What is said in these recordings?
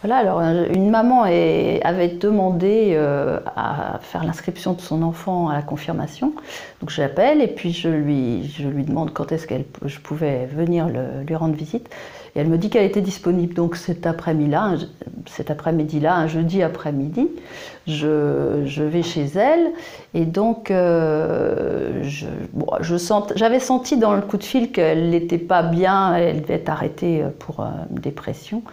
Voilà, alors une maman avait demandé à faire l'inscription de son enfant à la confirmation. Donc je l'appelle et puis je lui demande quand est-ce que je pouvais venir lui rendre visite. Et elle me dit qu'elle était disponible. Donc cet après-midi-là, un jeudi après-midi, je vais chez elle. Et donc j'avais senti dans le coup de fil qu'elle n'était pas bien, elle devait être arrêtée pour une dépression.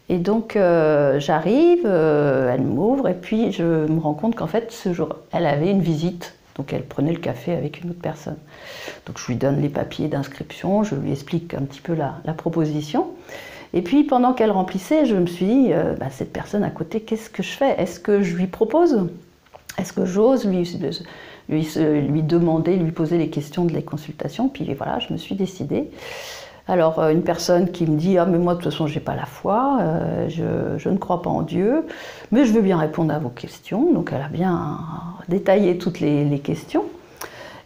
Et donc j'arrive, elle m'ouvre et puis je me rends compte qu'en fait ce jour elle avait une visite, donc elle prenait le café avec une autre personne. Donc je lui donne les papiers d'inscription, je lui explique un petit peu la proposition. Et puis pendant qu'elle remplissait, je me suis dit, cette personne à côté, qu'est-ce que je fais? Est-ce que je lui propose? Est-ce que j'ose lui demander, lui poser les questions de les consultations? Puis voilà, je me suis décidée. Alors une personne qui me dit « Ah mais moi de toute façon j'ai pas la foi, je ne crois pas en Dieu, mais je veux bien répondre à vos questions ». Donc elle a bien détaillé toutes les questions.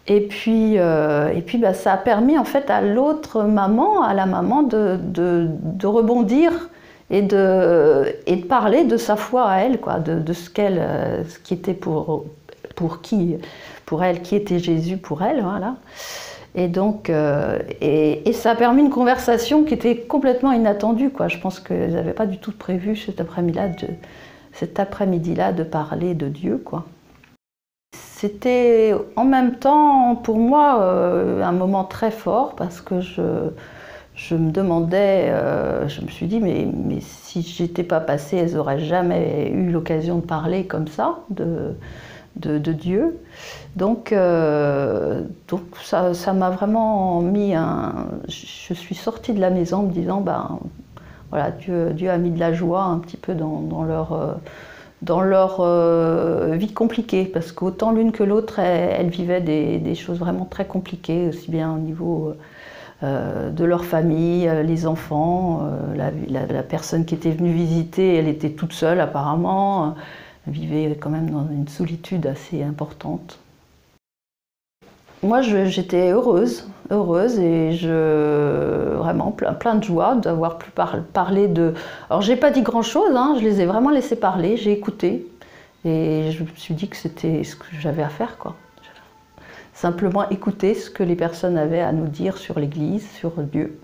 Et puis ça a permis en fait à l'autre maman, à la maman de rebondir et de parler de sa foi à elle, quoi, de ce qui était pour elle, qui était Jésus pour elle, voilà. Et donc, et ça a permis une conversation qui était complètement inattendue, quoi. Je pense qu'ils n'avaient pas du tout prévu cet après-midi-là de parler de Dieu, quoi. C'était en même temps pour moi un moment très fort parce que je me demandais, je me suis dit mais si j'étais pas passée, elles n'auraient jamais eu l'occasion de parler comme ça de Dieu. Donc ça m'a vraiment mis je suis sortie de la maison en me disant, voilà, Dieu a mis de la joie un petit peu dans leur vie compliquée, parce qu'autant l'une que l'autre, elles vivaient des choses vraiment très compliquées, aussi bien au niveau de leur famille, les enfants, la personne qui était venue visiter, elle était toute seule apparemment. Vivait quand même dans une solitude assez importante. Moi, j'étais heureuse et vraiment plein de joie d'avoir pu parler de... Alors, j'ai pas dit grand-chose, hein, je les ai vraiment laissés parler, j'ai écouté et je me suis dit que c'était ce que j'avais à faire, quoi. Simplement écouter ce que les personnes avaient à nous dire sur l'Église, sur Dieu.